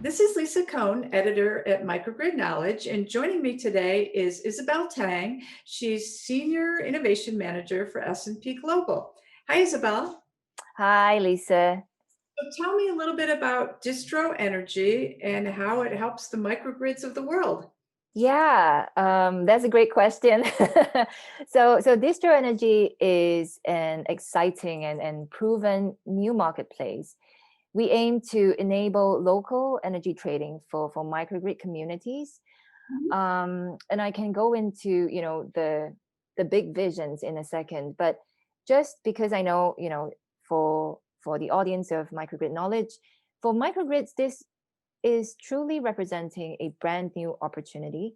This is Lisa Cohn, editor at Microgrid Knowledge, and joining me today is Isabel Tang. She's Senior Innovation Manager for S&P Global. Hi, Isabel. Hi, Lisa. So tell me a little bit about Distro Energy and how it helps the microgrids of the world. Yeah, that's a great question. So Distro Energy is an exciting and proven new marketplace. We aim to enable local energy trading for microgrid communities. Mhm. And I can go into, the big visions in a second, but just because I know, for the audience of microgrid knowledge, for microgrids, this is truly representing a brand new opportunity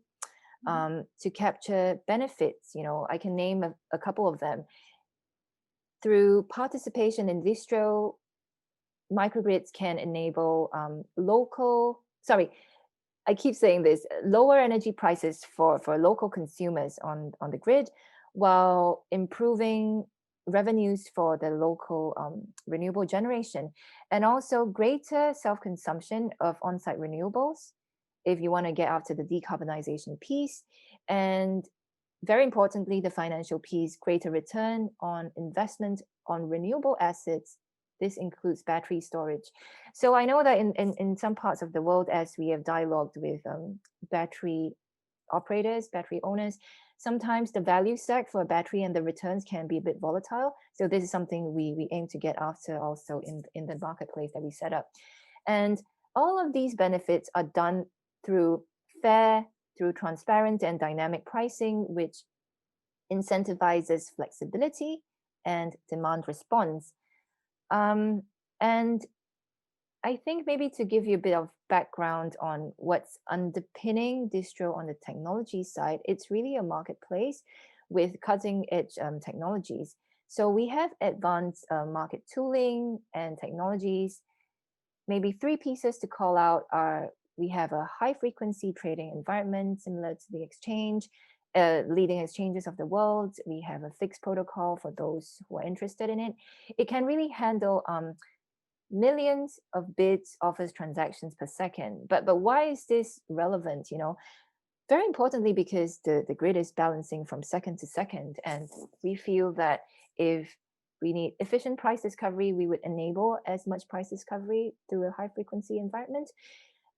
to capture benefits. I can name a couple of them. Through participation in distro, microgrids can enable I keep saying this, lower energy prices for local consumers on the grid, while improving revenues for the local renewable generation, and also greater self-consumption of on-site renewables if you want to get after the decarbonization piece. And very importantly, the financial piece, greater return on investment on renewable assets. This includes battery storage. So I know that in some parts of the world, as we have dialogued with battery operators, battery owners, sometimes the value stack for a battery and the returns can be a bit volatile. So this is something we aim to get after also in the marketplace that we set up. And all of these benefits are done through fair, through transparent and dynamic pricing, which incentivizes flexibility and demand response. And I think maybe to give you a bit of background on what's underpinning Distro on the technology side, it's really a marketplace with cutting edge technologies. So we have advanced market tooling and technologies. Maybe three pieces to call out are: we have a high frequency trading environment similar to the exchange, leading exchanges of the world. We have a fixed protocol for those who are interested in it. It can really handle millions of bids, offers, transactions per second. But why is this relevant? Very importantly, because the grid is balancing from second to second, and we feel that if we need efficient price discovery, we would enable as much price discovery through a high frequency environment.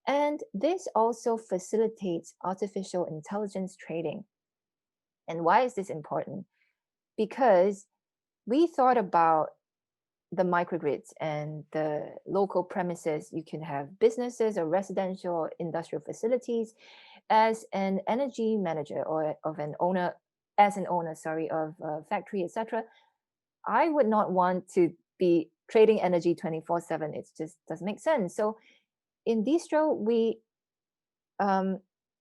And this also facilitates artificial intelligence trading. And why is this important? Because we thought about the microgrids and the local premises. You can have businesses or residential or industrial facilities. As an energy manager or of an owner, as an owner, sorry, of a factory, etc., I would not want to be trading energy 24/7. It just doesn't make sense. So in Distro, we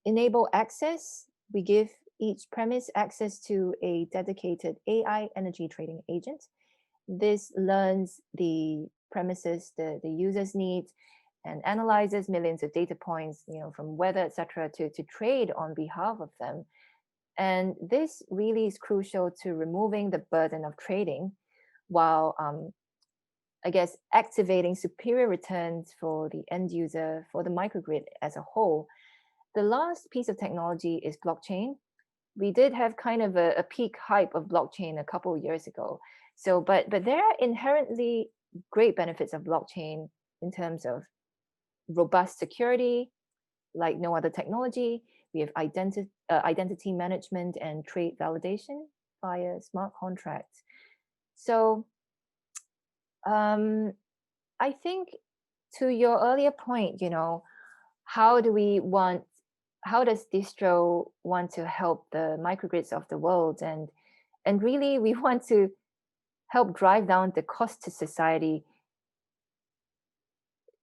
enable access. We give each premise access to a dedicated AI energy trading agent. This learns the premises, the user's needs, and analyzes millions of data points, from weather, etc., to trade on behalf of them. And this really is crucial to removing the burden of trading, while I guess activating superior returns for the end user, for the microgrid as a whole. The last piece of technology is blockchain. We did have kind of a peak hype of blockchain a couple of years ago. So, but there are inherently great benefits of blockchain in terms of robust security, like no other technology. We have identity management and trade validation via smart contracts. So, I think to your earlier point, how do we want how does distro want to help the microgrids of the world, and really we want to help drive down the cost to society.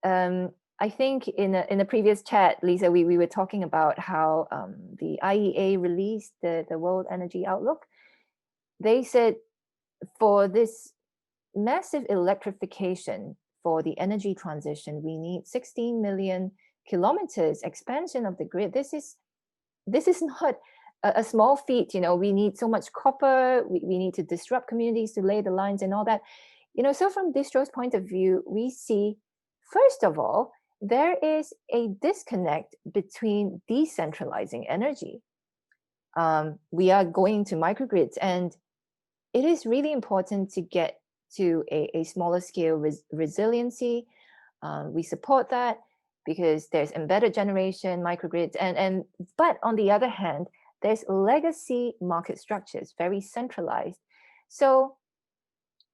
I think in a previous chat, Lisa, we were talking about how the IEA released the World Energy Outlook. They said for this massive electrification, for the energy transition, we need 16 million kilometers expansion of the grid. This is not a small feat. We need so much copper. We need to disrupt communities to lay the lines and all that. So from Distro's point of view, we see, first of all, there is a disconnect between decentralizing energy. We are going to microgrids, and it is really important to get to a smaller scale resiliency. We support that because there's embedded generation, microgrids, and but on the other hand, there's legacy market structures, very centralized. So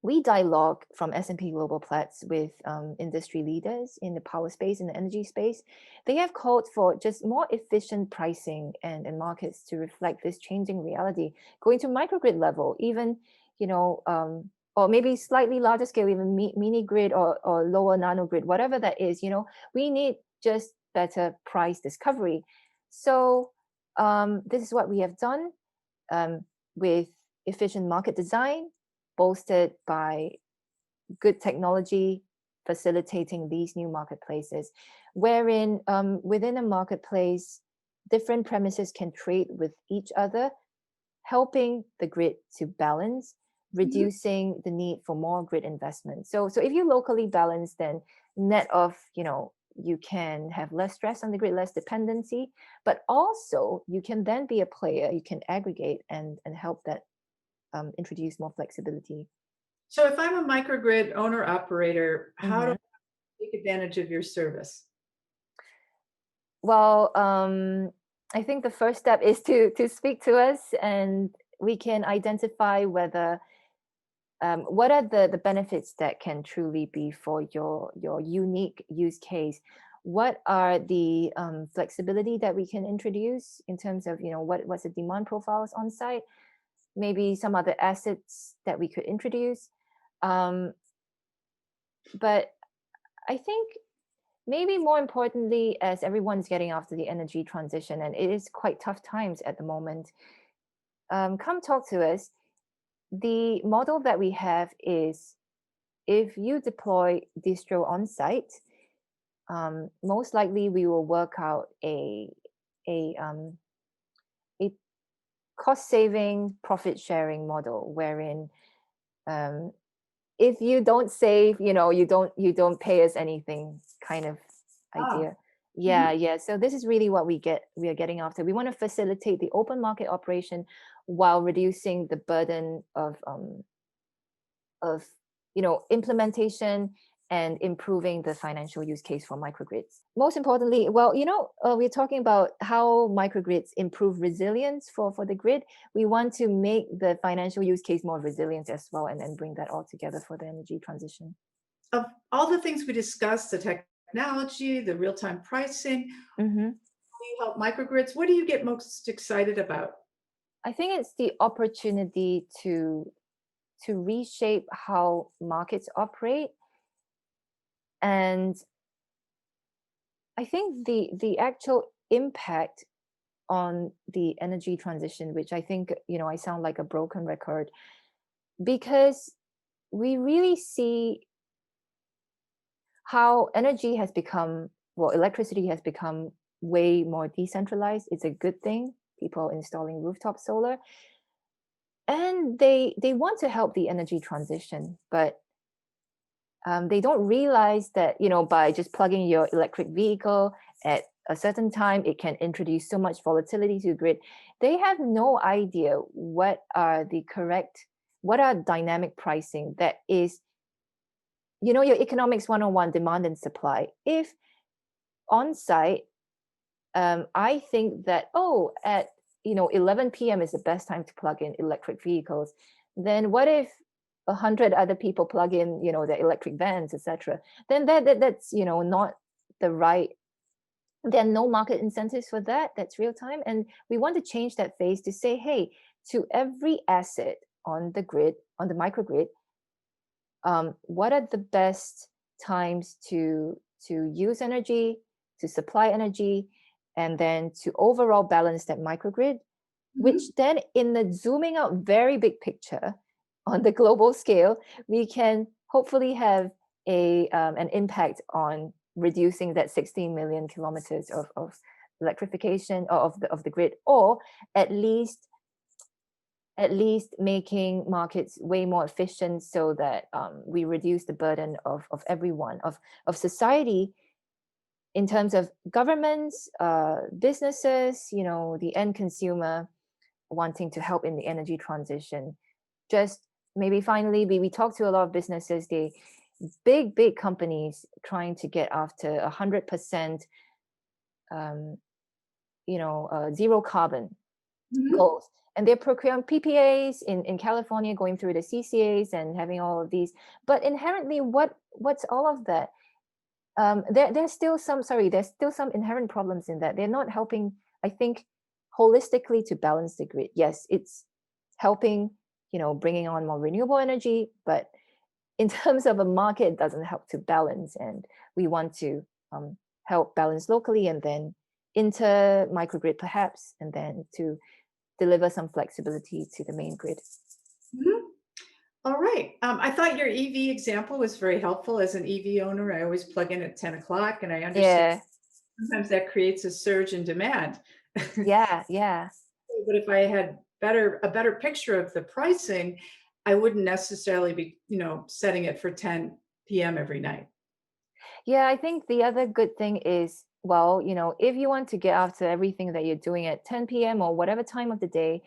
we dialogue from S&P Global Platts with industry leaders in the power space and the energy space. They have called for just more efficient pricing and markets to reflect this changing reality, going to microgrid level, even, or maybe slightly larger scale, even mini grid or lower nano grid, whatever that is. We need just better price discovery. So this is what we have done with efficient market design, bolstered by good technology facilitating these new marketplaces, wherein within a marketplace, different premises can trade with each other, helping the grid to balance, Mhm. reducing the need for more grid investment. So if you locally balance, then net of, you can have less stress on the grid, less dependency, but also you can then be a player, you can aggregate and help that introduce more flexibility. So if I'm a microgrid owner operator, how do Mhm. I take advantage of your service? Well, I think the first step is to speak to us, and we can identify whether what are the benefits that can truly be for your unique use case. What are the flexibility that we can introduce in terms of what's the demand profiles on site? Maybe some other assets that we could introduce. Um, but I think maybe more importantly, as everyone's getting after the energy transition, and it is quite tough times at the moment, come talk to us. The model that we have is if you deploy Distro on site, most likely we will work out a a cost saving profit sharing model wherein um, if you don't save, you don't pay us anything kind of Ah, idea. mhm. Yeah. So this is really what we are getting after. We want to facilitate the open market operation while reducing the burden of implementation and improving the financial use case for microgrids. Most importantly, well, we're talking about how microgrids improve resilience for the grid. We want to make the financial use case more resilient as well, and then bring that all together for the energy transition. Of all the things we discussed, the technology, the real-time pricing, Hmm. how you help microgrids, what do you get most excited about? I think it's the opportunity to reshape how markets operate, and I think the actual impact on the energy transition, which I think, I sound like a broken record, because we really see how energy has become, well, electricity has become way more decentralized. It's a good thing. People installing rooftop solar, and they want to help the energy transition, but they don't realize that by just plugging your electric vehicle at a certain time, it can introduce so much volatility to the grid. They have no idea what are dynamic pricing that is, your economics 101, demand and supply. If on site, I think that, at 11 p.m. is the best time to plug in electric vehicles. Then what if 100 other people plug in, their electric vans, etc.? Then that's not the right. There are no market incentives for that. That's real time, and we want to change that phase to say, hey, to every asset on the grid, on the microgrid, what are the best times to use energy, to supply energy, and then to overall balance that microgrid, Mhm. which then in the zooming out very big picture on the global scale, we can hopefully have an impact on reducing that 16 million kilometers of electrification of the grid, or at least making markets way more efficient so that we reduce the burden of everyone of society in terms of governments, businesses, the end consumer wanting to help in the energy transition. Just maybe finally, we talk to a lot of businesses, big companies trying to get after 100%, um, zero carbon Mhm. goals. And they're procuring PPAs in California, going through the CCAs and having all of these. But inherently, what's all of that? There's still some inherent problems in that. They're not helping, I think, holistically to balance the grid. Yes, it's helping, bringing on more renewable energy, but in terms of a market, it doesn't help to balance. And we want to help balance locally and then inter microgrid perhaps, and then to deliver some flexibility to the main grid. Mhm. All right. I thought your EV example was very helpful. As an EV owner, I always plug in at 10 o'clock, and I understand Yeah, sometimes that creates a surge in demand. yeah, yeah. But if I had a better picture of the pricing, I wouldn't necessarily be, setting it for 10 p.m. every night. Yeah, I think the other good thing is, well, if you want to get after everything that you're doing at 10 p.m. or whatever time of the day,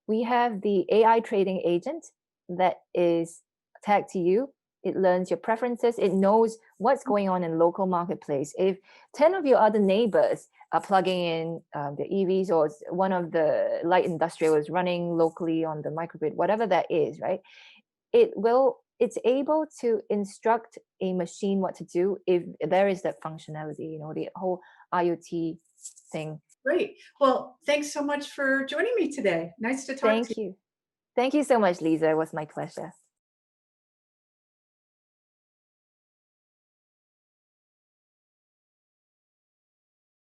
we have the AI trading agent that is tagged to you. It learns your preferences. It knows what's going on in local marketplace. If 10 of your other neighbors are plugging in the EVs, or one of the light industrial is running locally on the microgrid, whatever that is, right? It's able to instruct a machine what to do if there is that functionality, the whole IoT thing. Great. Well, thanks so much for joining me today. Nice to talk to you. Thank you. Thank you so much, Lisa. It was my pleasure.